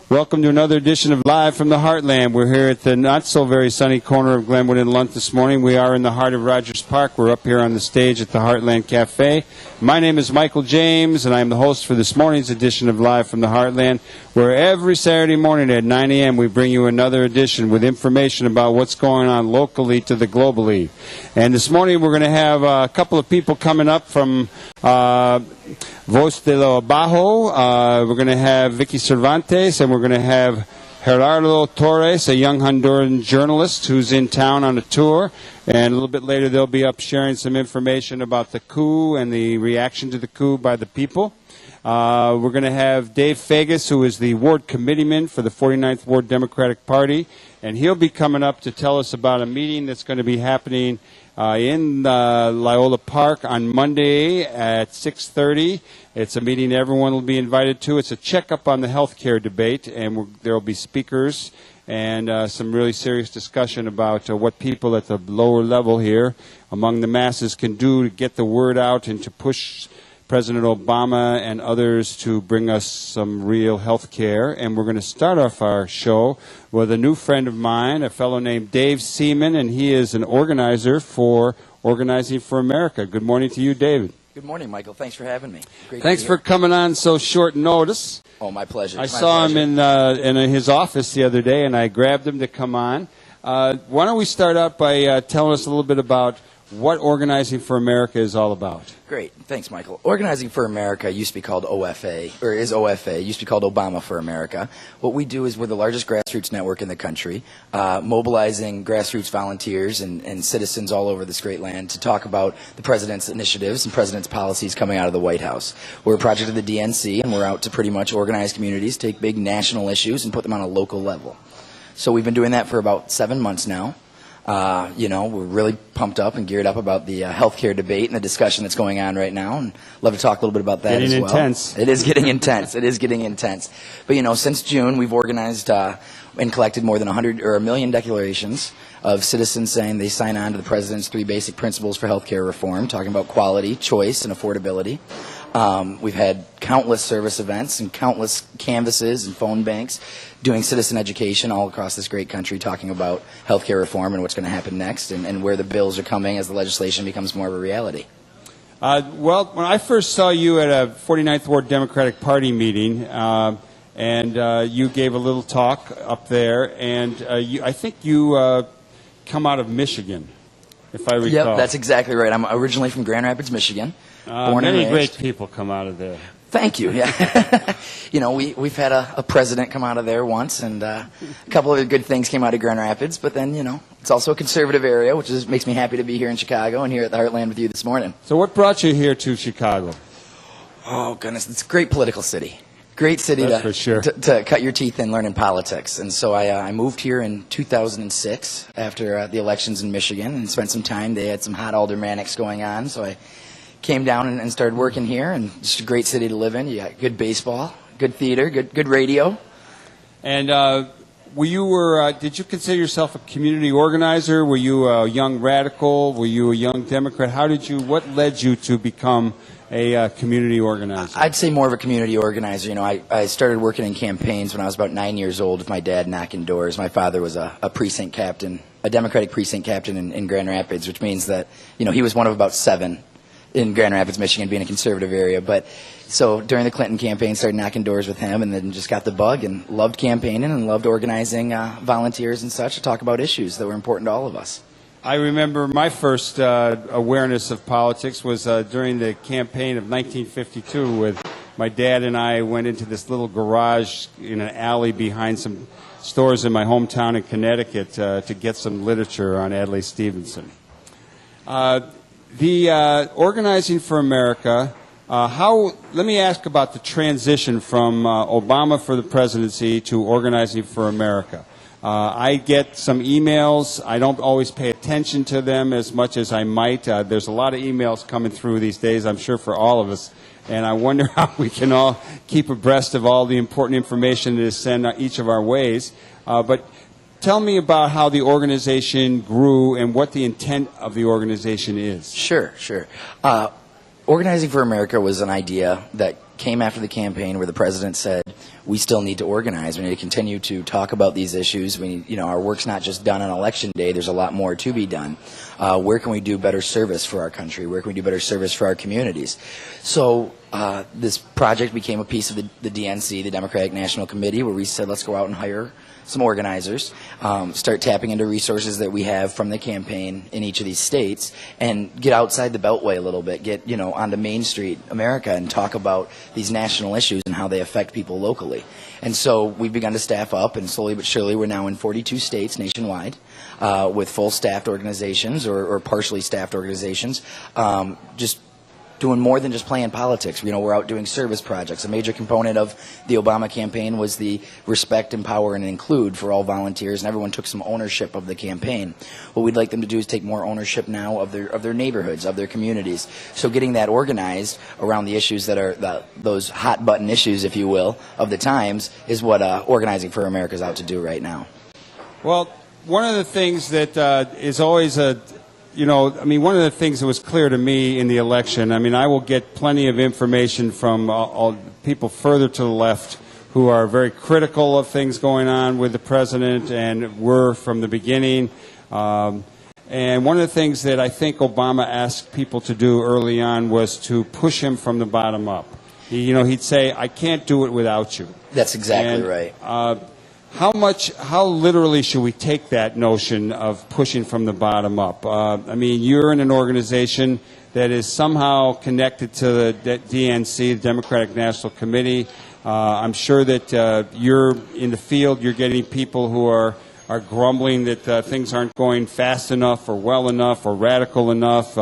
Welcome to another edition of Live from the Heartland. We're here at the not-so-very sunny corner of Glenwood and Lunt this morning. We are in the heart of Rogers Park. We're up here on the stage at the Heartland Cafe. My name is Michael James, and I'm the host for this morning's edition of Live from the Heartland, where every Saturday morning at 9 a.m. we bring you another edition with information about what's going on locally to the globally. And this morning we're going to have a couple of people coming up from Voce De La Bajo. We're going to have Vicky Cervantes, and we're going to have Gerardo Torres, a young Honduran journalist who's in town on a tour. And a little bit later they'll be up sharing some information about the coup and the reaction to the coup by the people. We're going to have Dave Fagus, who is the ward committeeman for the 49th Ward Democratic Party, and he'll be coming up to tell us about a meeting that's going to be happening in Loyola Park on Monday at 6:30. It's a meeting everyone will be invited to. It's a checkup on the health care debate, and there will be speakers and some really serious discussion about what people at the lower level here among the masses can do to get the word out and to push President Obama and others to bring us some real health care. And we're going to start off our show with a new friend of mine, a fellow named Dave Seman, and he is an organizer for Organizing for America. Good morning to you, David. Good morning, Michael. Thanks for having me. Thanks for coming on so short notice. Oh, my pleasure. I saw him in his office the other day, and I grabbed him to come on. Why don't we start out by telling us a little bit about what Organizing for America is all about? Great. Thanks, Michael. Organizing for America used to be called OFA, or is OFA, used to be called Obama for America. What we do is we're the largest grassroots network in the country, mobilizing grassroots volunteers and citizens all over this great land to talk about the president's initiatives and president's policies coming out of the White House. We're a project of the DNC, and we're out to pretty much organize communities, take big national issues, and put them on a local level. So we've been doing that for about 7 months now. We're really pumped up and geared up about the healthcare debate and the discussion that's going on right now, and love to talk a little bit about that as well. Getting intense. It is getting intense. It is getting intense. But, since June, we've organized and collected more than 1 million declarations of citizens saying they sign on to the president's 3 basic principles for healthcare reform, talking about quality, choice, and affordability. We've had countless service events and countless canvases and phone banks doing citizen education all across this great country, talking about healthcare reform and what's going to happen next and where the bills are coming as the legislation becomes more of a reality. Well, when I first saw you at a 49th Ward Democratic Party meeting, and you gave a little talk up there, and I think you come out of Michigan, if I recall. Yep, that's exactly right. I'm originally from Grand Rapids, Michigan. Many great people come out of there. Thank you. Yeah, we've had a president come out of there once, and a couple of good things came out of Grand Rapids. But then, it's also a conservative area, which makes me happy to be here in Chicago and here at the Heartland with you this morning. So, what brought you here to Chicago? Oh goodness, it's a great political city. Great city for sure. to cut your teeth in learning politics. And so I moved here in 2006 after the elections in Michigan and spent some time. They had some hot aldermanics going on, so I came down and started working here, and it's a great city to live in. You got good baseball, good theater, good radio. And did you consider yourself a community organizer? Were you a young radical? Were you a young Democrat? What led you to become a community organizer? I'd say more of a community organizer. I started working in campaigns when I was about 9 years old with my dad knocking doors. My father was a precinct captain, a Democratic precinct captain in Grand Rapids, which means that, he was one of about 7 in Grand Rapids, Michigan, being a conservative area. But so during the Clinton campaign, started knocking doors with him, and then just got the bug and loved campaigning and loved organizing volunteers and such to talk about issues that were important to all of us. I remember my first awareness of politics was during the campaign of 1952, with my dad and I went into this little garage in an alley behind some stores in my hometown in Connecticut to get some literature on Adlai Stevenson. The Organizing for America, let me ask about the transition from Obama for the presidency to Organizing for America. I get some emails. I don't always pay attention to them as much as I might. There's a lot of emails coming through these days, I'm sure, for all of us. And I wonder how we can all keep abreast of all the important information that is sent each of our ways. But tell me about how the organization grew and what the intent of the organization is. Sure. Organizing for America was an idea that came after the campaign where the president said, we still need to organize. We need to continue to talk about these issues. We need, our work's not just done on election day. There's a lot more to be done. Where can we do better service for our country? Where can we do better service for our communities? So this project became a piece of the DNC, the Democratic National Committee, where we said, let's go out and hire some organizers, start tapping into resources that we have from the campaign in each of these states, and get outside the beltway a little bit, get onto Main Street America and talk about these national issues and how they affect people locally. And so we've begun to staff up, and slowly but surely we're now in 42 states nationwide with full staffed organizations or partially staffed organizations, just doing more than just playing politics. We're out doing service projects. A major component of the Obama campaign was the respect, empower, and include for all volunteers, and everyone took some ownership of the campaign. What we'd like them to do is take more ownership now of their neighborhoods, of their communities. So getting that organized around the issues that are those hot-button issues, if you will, of the times is what Organizing for America is out to do right now. Well, one of the things that is always one of the things that was clear to me in the election, I will get plenty of information from all people further to the left who are very critical of things going on with the president and were from the beginning. And one of the things that I think Obama asked people to do early on was to push him from the bottom up. He'd say, I can't do it without you. That's exactly right. How literally should we take that notion of pushing from the bottom up? You're in an organization that is somehow connected to the DNC, the Democratic National Committee. I'm sure that you're in the field, you're getting people who are grumbling that things aren't going fast enough or well enough or radical enough,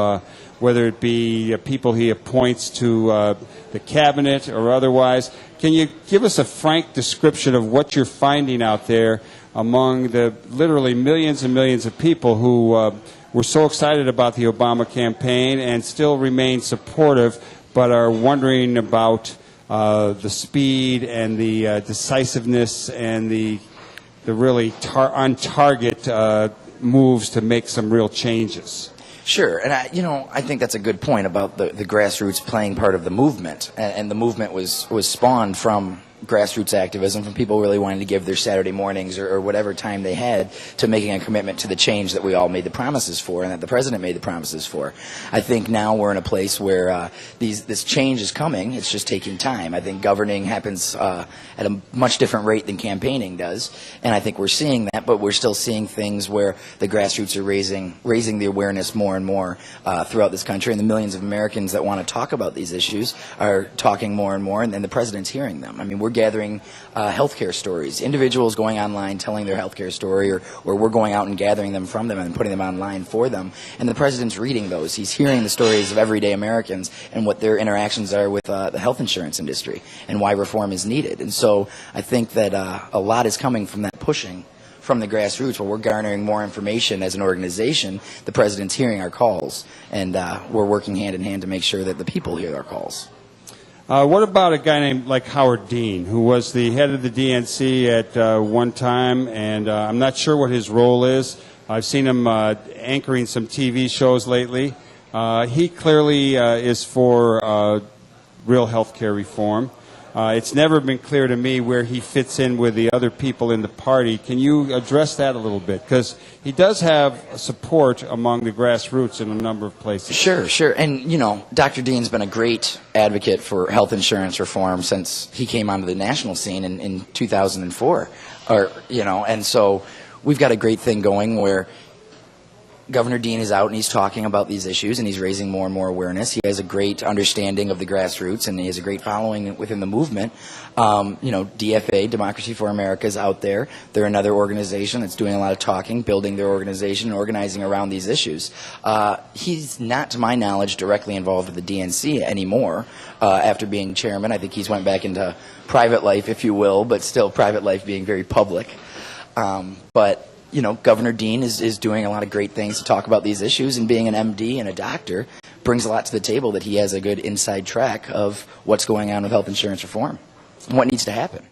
whether it be people he appoints to the cabinet or otherwise. Can you give us a frank description of what you're finding out there among the literally millions and millions of people who were so excited about the Obama campaign and still remain supportive, but are wondering about the speed and the decisiveness and the really on-target moves to make some real changes? Sure, and I think that's a good point about the grassroots playing part of the movement, and the movement was spawned from grassroots activism, from people really wanting to give their Saturday mornings or whatever time they had to making a commitment to the change that we all made the promises for and that the president made the promises for. I think now we're in a place where this change is coming. It's just taking time. I think governing happens at a much different rate than campaigning does, and I think we're seeing that, but we're still seeing things where the grassroots are raising the awareness more and more throughout this country, and the millions of Americans that want to talk about these issues are talking more and more, and the president's hearing them. We're gathering healthcare stories, individuals going online telling their healthcare story, or we're going out and gathering them from them and putting them online for them. And the president's reading those. He's hearing the stories of everyday Americans and what their interactions are with the health insurance industry and why reform is needed. And so I think that a lot is coming from that pushing from the grassroots, where we're garnering more information as an organization. The president's hearing our calls, and we're working hand in hand to make sure that the people hear our calls. What about a guy named Howard Dean, who was the head of the DNC at one time, and I'm not sure what his role is. I've seen him anchoring some TV shows lately. He clearly is for real health care reform. It's never been clear to me where he fits in with the other people in the party. Can you address that a little bit? Because he does have support among the grassroots in a number of places. Sure. And, Dr. Dean's been a great advocate for health insurance reform since he came onto the national scene in 2004. And so we've got a great thing going where Governor Dean is out and he's talking about these issues and he's raising more and more awareness. He has a great understanding of the grassroots and he has a great following within the movement. DFA, Democracy for America, is out there. They're another organization that's doing a lot of talking, building their organization, and organizing around these issues. He's not, to my knowledge, directly involved with the DNC anymore. After being chairman, I think he's went back into private life, if you will, but still private life being very public. But Governor Dean is doing a lot of great things to talk about these issues, and being an MD and a doctor brings a lot to the table that he has a good inside track of what's going on with health insurance reform and what needs to happen.